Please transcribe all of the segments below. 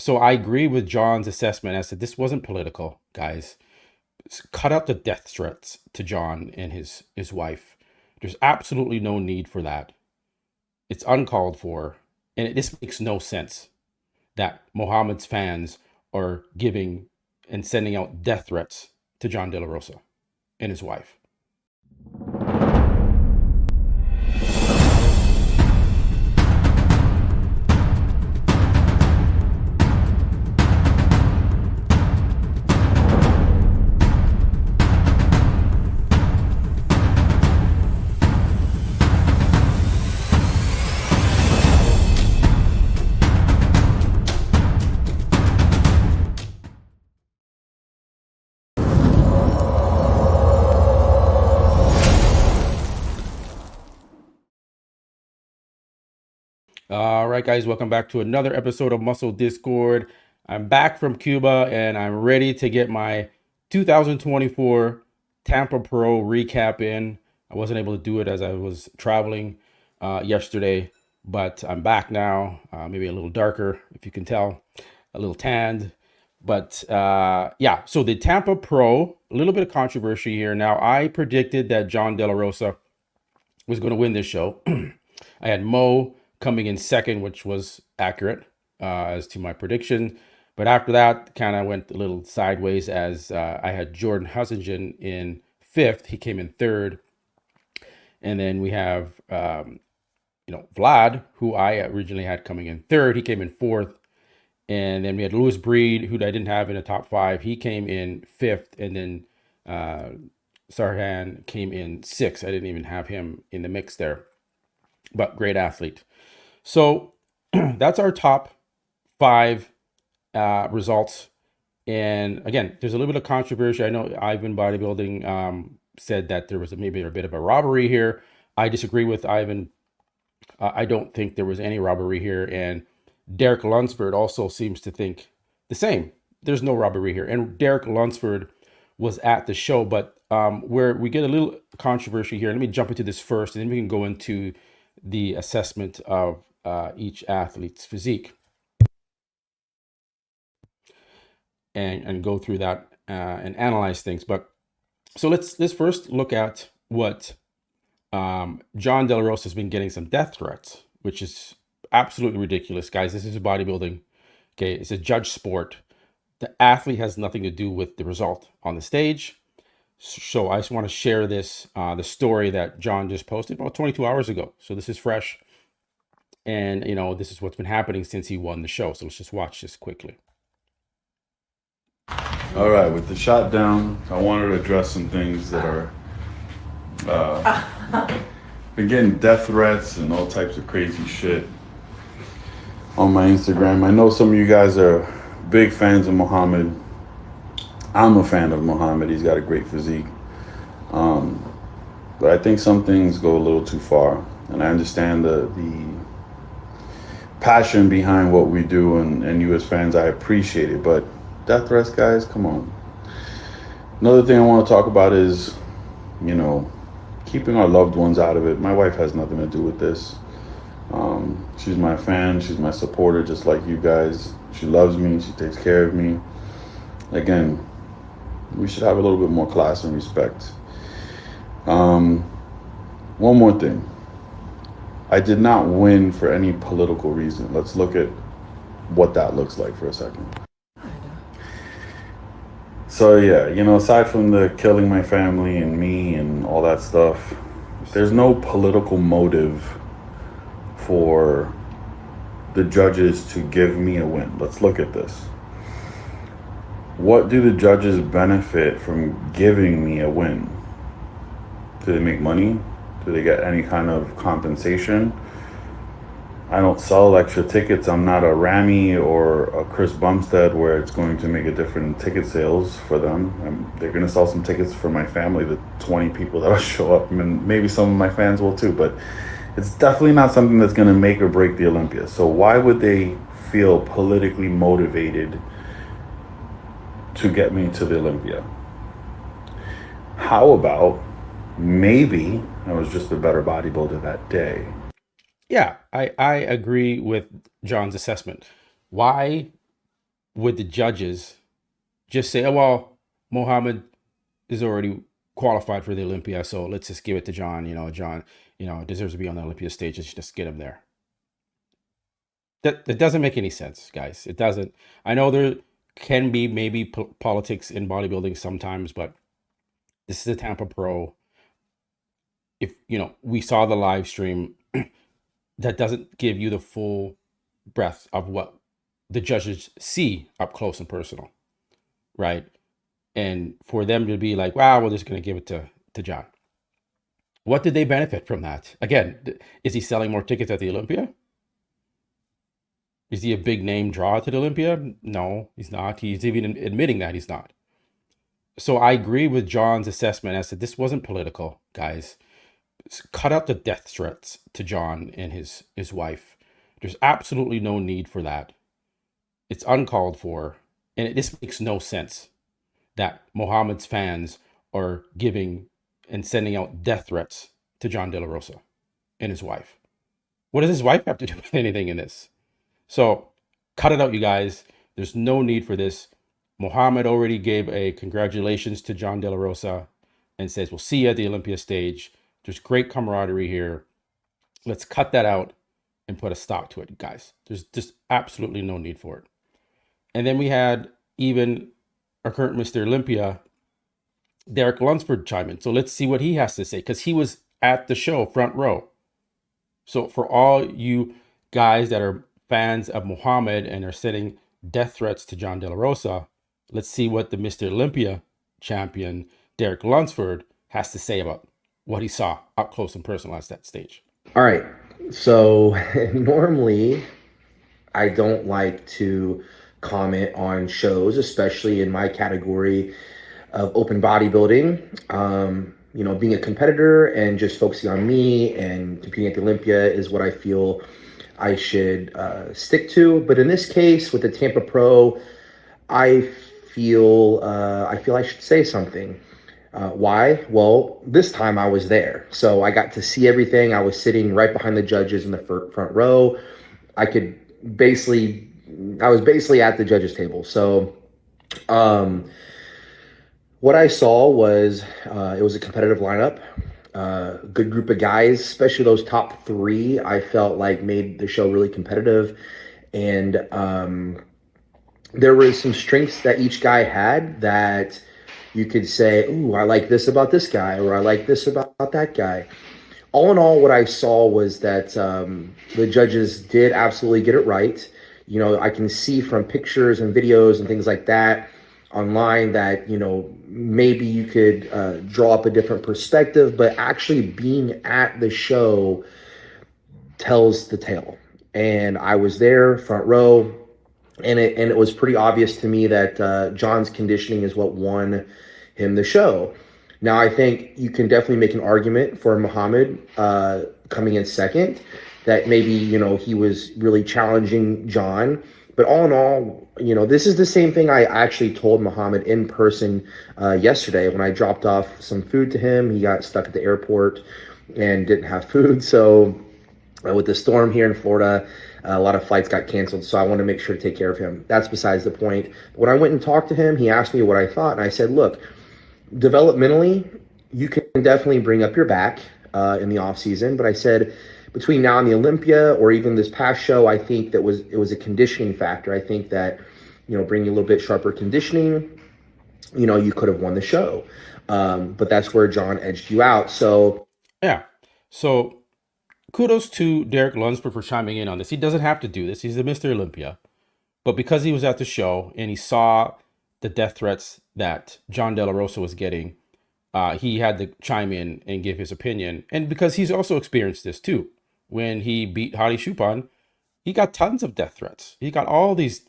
So I agree with John's assessment. I said this wasn't political, guys. Cut out the death threats to John and his wife. There's absolutely no need for that. It's uncalled for, and this makes no sense that Mohammed's fans are giving and sending out death threats to Jon De La Rosa and his wife. All right, guys, welcome back to another episode of Muscle Discord. I'm back from Cuba and I'm ready to get my 2024 Tampa Pro recap in. I wasn't able to do it as I was traveling yesterday, but I'm back now. Maybe a little darker, if you can tell, a little tanned. But yeah, so the Tampa Pro, a little bit of controversy here. Now, I predicted that Jon De La Rosa was going to win this show. I had Mo coming in second, which was accurate as to my prediction. But after that, kind of went a little sideways as I had Jordan Hussingen in fifth. He came in third. And then we have, Vlad, who I originally had coming in third. He came in fourth. And then we had Lewis Breed, who I didn't have in the top five. He came in fifth. And then Sarhan came in sixth. I didn't even have him in the mix there, but great athlete. So that's our top five results. And again, there's a little bit of controversy. I know Ivan Bodybuilding said that there was maybe a bit of a robbery here. I disagree with Ivan. I don't think there was any robbery here. And Derek Lunsford also seems to think the same. There's no robbery here. And Derek Lunsford was at the show, but where we get a little controversy here, let me jump into this first, and then we can go into the assessment of each athlete's physique and go through that and analyze things. But so let's first look at what Jon De La Rosa has been getting some death threats, which is absolutely ridiculous, guys. This is bodybuilding. Okay, it's a judge sport. The athlete has nothing to do with the result on the stage. So I just want to share this, the story that John just posted about 22 hours ago. So this is fresh. And, this is what's been happening since he won the show. So let's just watch this quickly. All right, with the shot down, I wanted to address some things that are been getting death threats and all types of crazy shit on my Instagram. I know some of you guys are big fans of Mohammed. I'm a fan of Mohammed. He's got a great physique. But I think some things go a little too far. And I understand the passion behind what we do, and you as fans, I appreciate it. But death threats, guys, come on. Another thing I want to talk about is, keeping our loved ones out of it. My wife has nothing to do with this. She's my fan. She's my supporter, just like you guys. She loves me. She takes care of me. Again, we should have a little bit more class and respect. One more thing. I did not win for any political reason. Let's look at what that looks like for a second. So yeah, aside from the killing my family and me and all that stuff, there's no political motive for the judges to give me a win. Let's look at this. What do the judges benefit from giving me a win? Do they make money? Do they get any kind of compensation? I don't sell extra tickets. I'm not a Ramy or a Chris Bumstead where it's going to make a difference in ticket sales for them. They're going to sell some tickets for my family, the 20 people that will show up. And maybe some of my fans will too, but it's definitely not something that's going to make or break the Olympia. So why would they feel politically motivated to get me to the Olympia? How about maybe I was just a better bodybuilder that day? Yeah, I agree with John's assessment. Why would the judges just say, oh, well, Mohammed is already qualified for the Olympia, so let's just give it to Jon. Jon, deserves to be on the Olympia stage. Let's just get him there. That doesn't make any sense, guys. It doesn't. I know there can be maybe politics in bodybuilding sometimes, but this is a Tampa Pro. If we saw the live stream, that doesn't give you the full breadth of what the judges see up close and personal, right? And for them to be like, wow, we're just going to give it to Jon. What did they benefit from that? Again, is he selling more tickets at the Olympia? Is he a big name draw to the Olympia? No, he's not. He's even admitting that he's not. So I agree with Jon's assessment as that this wasn't political, guys. Cut out the death threats to Jon and his wife. There's absolutely no need for that. It's uncalled for, and this makes no sense that Mohammed's fans are giving and sending out death threats to Jon De La Rosa and his wife. What does his wife have to do with anything in this? So cut it out, you guys. There's no need for this. Mohammed already gave a congratulations to Jon De La Rosa and says, we'll see you at the Olympia stage. There's great camaraderie here. Let's cut that out and put a stop to it, guys. There's just absolutely no need for it. And then we had even our current Mr. Olympia, Derek Lunsford, chime in. So let's see what he has to say, because he was at the show, front row. So for all you guys that are fans of Mohammed and are sending death threats to Jon De La Rosa, let's see what the Mr. Olympia champion, Derek Lunsford, has to say about what he saw up close and personal at that stage. All right. So normally I don't like to comment on shows, especially in my category of open bodybuilding. Being a competitor and just focusing on me and competing at the Olympia is what I feel I should stick to. But in this case, with the Tampa Pro, I feel I should say something. Why? Well, this time I was there, so I got to see everything. I was sitting right behind the judges in the front row. I was basically at the judges' table. So, what I saw was it was a competitive lineup, good group of guys, especially those top three. I felt like made the show really competitive, and there were some strengths that each guy had that you could say, ooh, I like this about this guy, or I like this about that guy. All in all, what I saw was that the judges did absolutely get it right. I can see from pictures and videos and things like that online that, maybe you could draw up a different perspective, but actually being at the show tells the tale. And I was there, front row. And it was pretty obvious to me that Jon's conditioning is what won him the show. Now, I think you can definitely make an argument for Mohammed coming in second, that maybe, he was really challenging Jon. But all in all, this is the same thing I actually told Mohammed in person yesterday when I dropped off some food to him. He got stuck at the airport and didn't have food. So with the storm here in Florida, a lot of flights got canceled, so I want to make sure to take care of him. That's besides the point. When I went and talked to him, he asked me what I thought, and I said, look, developmentally, you can definitely bring up your back in the off season, but I said between now and the Olympia, or even this past show, I think it was a conditioning factor. I think that bringing a little bit sharper conditioning, you could have won the show, but that's where Jon edged you out. So yeah, so kudos to Derek Lunsford for chiming in on this. He doesn't have to do this. He's the Mr. Olympia. But because he was at the show and he saw the death threats that Jon De La Rosa was getting, he had to chime in and give his opinion. And because he's also experienced this too. When he beat Hadi Choopan, he got tons of death threats. He got all these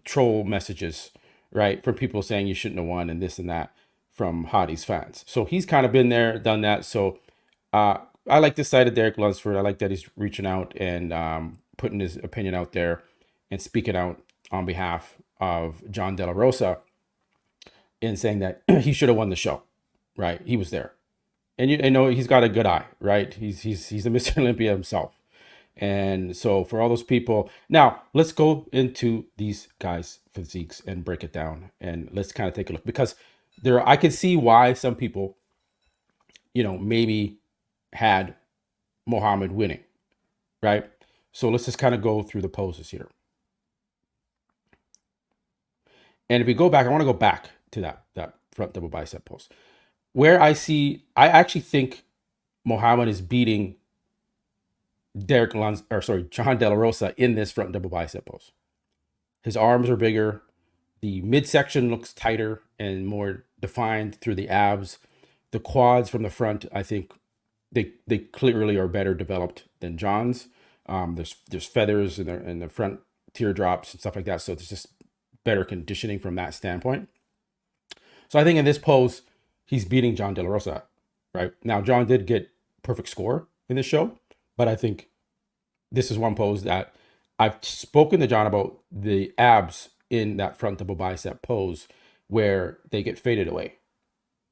troll messages, right, from people saying you shouldn't have won and this and that from Hadi's fans. So he's kind of been there, done that. So I like this side of Derek Lunsford. I like that he's reaching out and putting his opinion out there and speaking out on behalf of Jon De La Rosa and saying that he should have won the show, right? He was there. And you know he's got a good eye, right? He's a Mr. Olympia himself. And so for all those people, now let's go into these guys' physiques and break it down, and let's kind of take a look, because I can see why some people, maybe had Muhammad winning, right? So let's just kind of go through the poses here. And if we go back, I want to go back to that front double bicep pose, where I actually think Muhammad is beating Jon De La Rosa in this front double bicep pose. His arms are bigger. The midsection looks tighter and more defined through the abs. The quads from the front, I think they clearly are better developed than Jon's. There's feathers in the front teardrops and stuff like that. So there's just better conditioning from that standpoint. So I think in this pose, he's beating Jon De La Rosa, right? Now, Jon did get perfect score in this show, but I think this is one pose that I've spoken to Jon about the abs in that front double bicep pose where they get faded away,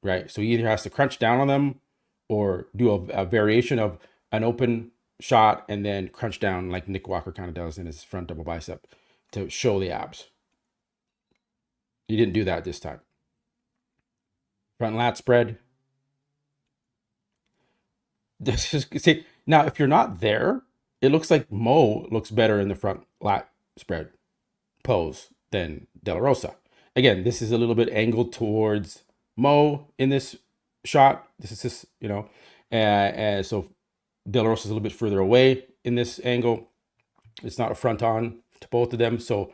right? So he either has to crunch down on them or do a variation of an open shot and then crunch down like Nick Walker kind of does in his front double bicep to show the abs. He didn't do that this time. Front lat spread. See, now if you're not there, it looks like Mo looks better in the front lat spread pose than De La Rosa. Again, this is a little bit angled towards Mo in this shot. This is just, and so De La Rosa is a little bit further away in this angle. It's not a front on to both of them. So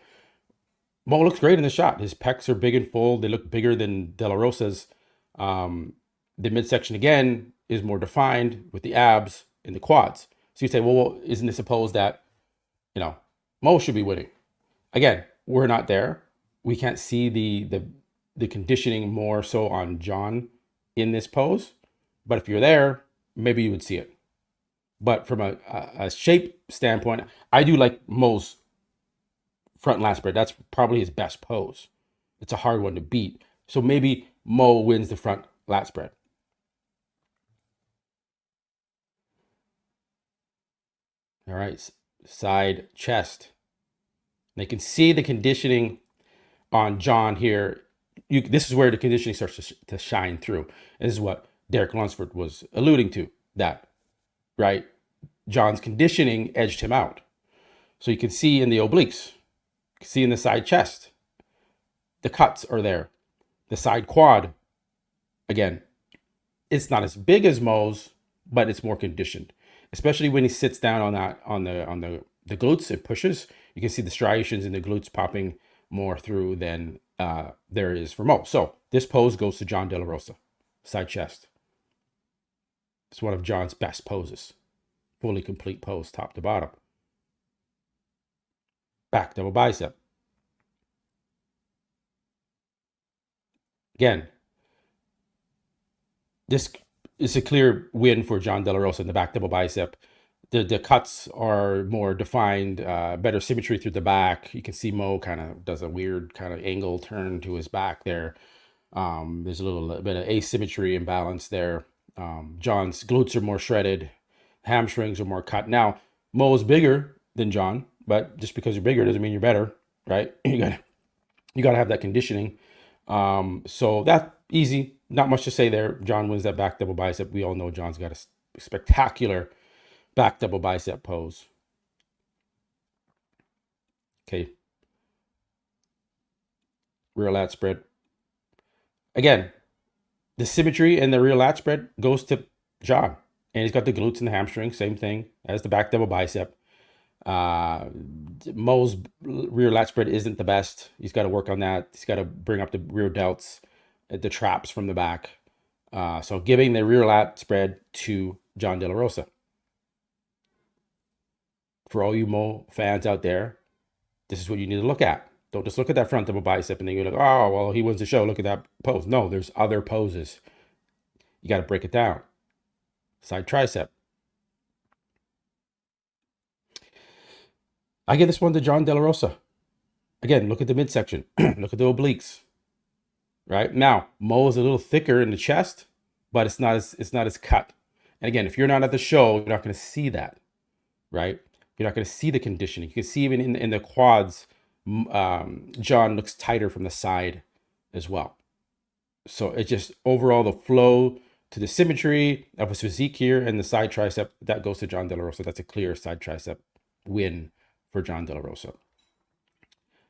Mo looks great in the shot. His pecs are big and full. They look bigger than De La Rosa's. The midsection again is more defined with the abs and the quads. So you say, well, isn't it supposed that, Mo should be winning? Again, we're not there. We can't see the conditioning more so on Jon in this pose. But if you're there, maybe you would see it. But from a shape standpoint, I do like Mo's front lat spread. That's probably his best pose. It's a hard one to beat. So maybe Mo wins the front lat spread. All right, side chest. And you can see the conditioning on Jon here. This is where the conditioning starts to shine through. This is what Derek Lunsford was alluding to, that, right? Jon's conditioning edged him out. So you can see in the obliques, you can see in the side chest, the cuts are there. The side quad, again, it's not as big as Mo's, but it's more conditioned. Especially when he sits down on the glutes and pushes, you can see the striations in the glutes popping more through than there is for Mo. So this pose goes to Jon De La Rosa, side chest. It's one of Jon's best poses. Fully complete pose, top to bottom. Back double bicep. Again, this is a clear win for Jon De La Rosa in the back double bicep. The cuts are more defined, better symmetry through the back. You can see Mo kind of does a weird kind of angle turn to his back there. There's a little bit of asymmetry imbalance there. Jon's glutes are more shredded. Hamstrings are more cut. Now, Mo is bigger than Jon, but just because you're bigger doesn't mean you're better, right? You gotta have that conditioning. So that's easy. Not much to say there. Jon wins that back double bicep. We all know Jon's got a spectacular back double bicep pose. Okay. Rear lat spread. Again, the symmetry and the rear lat spread goes to Jon. And he's got the glutes and the hamstring, same thing as the back double bicep. Mo's rear lat spread isn't the best. He's got to work on that. He's got to bring up the rear delts, the traps from the back. So giving the rear lat spread to Jon De La Rosa. For all you Mo fans out there, this is what you need to look at. Don't just look at that front double bicep and then you're like, oh, well, he wins the show. Look at that pose. No, there's other poses. You got to break it down. Side tricep. I give this one to Jon De La Rosa. Again, look at the midsection. Look at the obliques. Right? Now, Mo is a little thicker in the chest, but it's not as cut. And again, if you're not at the show, you're not going to see that. Right? You're not going to see the conditioning. You can see even in the quads, Jon looks tighter from the side as well. So it's just overall the flow to the symmetry of his physique here and the side tricep, that goes to Jon De La Rosa. That's a clear side tricep win for Jon De La Rosa.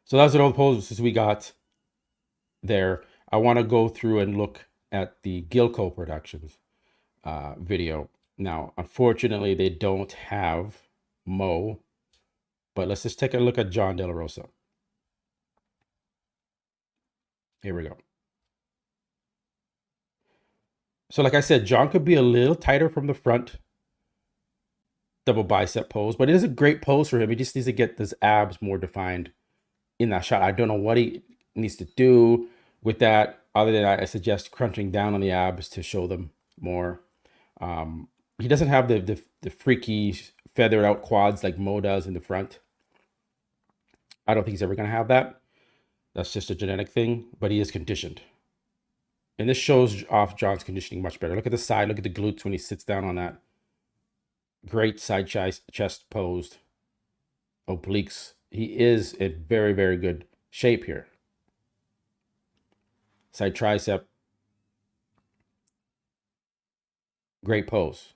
So that's all the poses we got there. I want to go through and look at the Gilco Productions video. Now, unfortunately, they don't have Mo, but let's just take a look at Jon De La Rosa. Here we go. So like I said, Jon could be a little tighter from the front double bicep pose, but it is a great pose for him. He just needs to get his abs more defined in that shot. I don't know what he needs to do with that, other than I suggest crunching down on the abs to show them more. He doesn't have the freaky feathered out quads like Mo does in the front. I don't think he's ever going to have that. That's just a genetic thing, but he is conditioned. And this shows off Jon's conditioning much better. Look at the side, look at the glutes when he sits down on that. Great side chest posed. Obliques. He is in very, very good shape here. Side tricep. Great pose.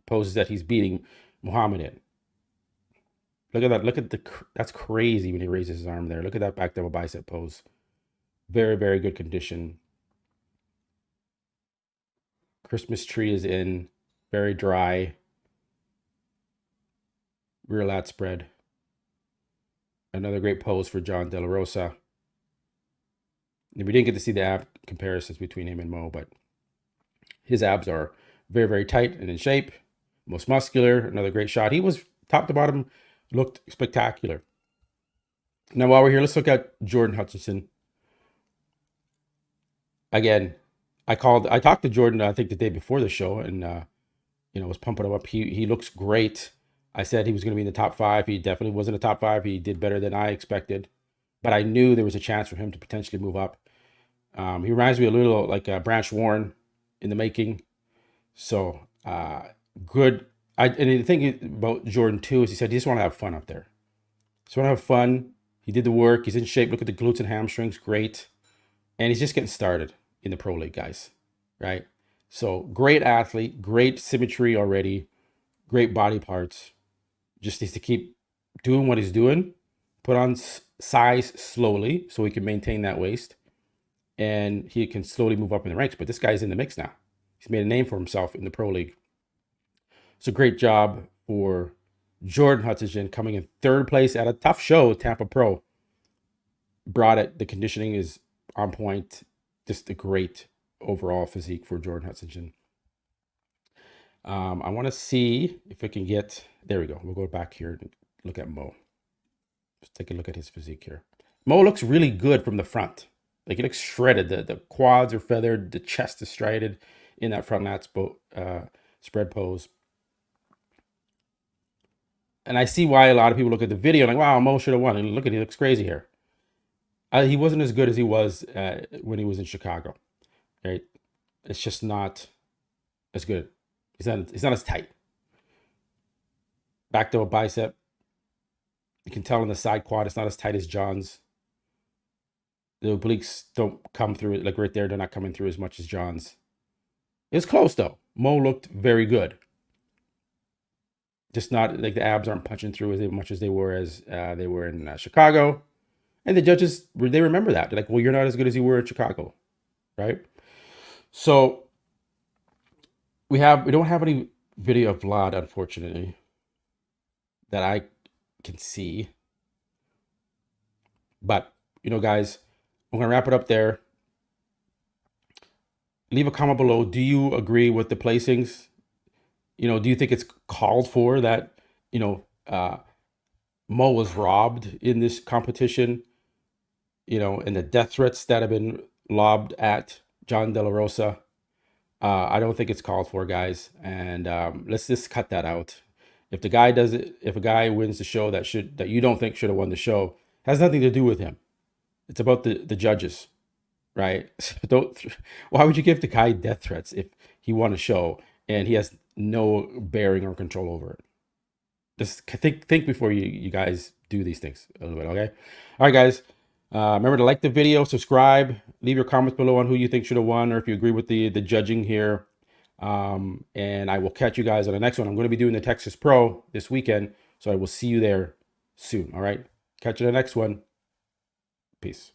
Poses that he's beating Muhammad in. Look at that. Look at that's crazy when he raises his arm there. Look at that back double bicep pose. Very, very good condition. Christmas tree is in. Very dry. Rear lat spread. Another great pose for Jon De La Rosa. And we didn't get to see the ab comparisons between him and Mo, but his abs are very, very tight and in shape. Most muscular. Another great shot. He was top to bottom, looked spectacular. Now, while we're here, let's look at Jordan Hutchinson. Again, I talked to Jordan, I think the day before the show, and was pumping him up. He looks great. I said he was going to be in the top 5. He definitely was in the top 5. He did better than I expected, but I knew there was a chance for him to potentially move up. He reminds me a little like Branch Warren in the making. So good. And the thing about Jordan too is he said he just want to have fun up there. Just want to have fun. He did the work. He's in shape. Look at the glutes and hamstrings. Great. And he's just getting started in the pro league, guys. Right? So great athlete. Great symmetry already. Great body parts. Just needs to keep doing what he's doing. Put on size slowly so he can maintain that waist. And he can slowly move up in the ranks. But this guy's in the mix now. He's made a name for himself in the pro league. It's a great job for Jordan Hutchinson coming in 3rd place at a tough show. Tampa Pro brought it. The conditioning is on point. Just a great overall physique for Jordan Hutchinson. I want to see if I can get, there we go. We'll go back here and look at Mo. Let's take a look at his physique here. Mo looks really good from the front. Like he looks shredded. The quads are feathered. The chest is striated in that front lat spread pose. And I see why a lot of people look at the video like, wow, Mo should have won. And look at, he looks crazy here. He wasn't as good as he was when he was in Chicago. Right? It's just not as good. He's not as tight. Back double bicep. You can tell on the side quad, it's not as tight as Jon's. The obliques don't come through, like right there, they're not coming through as much as Jon's. It's close though. Mo looked very good. Just not like the abs aren't punching through as much as they were in Chicago. And the judges, they remember that. They're like, well, you're not as good as you were in Chicago, right? So we don't have any video of Vlad, unfortunately, that I can see. But, guys, I'm going to wrap it up there. Leave a comment below. Do you agree with the placings? Do you think it's called for that, Mo was robbed in this competition, and the death threats that have been lobbed at Jon De La Rosa? I don't think it's called for, guys. And let's just cut that out. If a guy wins the show that you don't think should have won the show, has nothing to do with him. It's about the judges, right? So why would you give the guy death threats if he won a show and he has no bearing or control over it? just think before you guys do these things a little bit, okay? All right, guys. Remember to like the video, subscribe, leave your comments below on who you think should have won, or if you agree with the judging here. And I will catch you guys on the next one. I'm going to be doing the Texas Pro this weekend, so I will see you there soon. All right, catch you in the next one. Peace.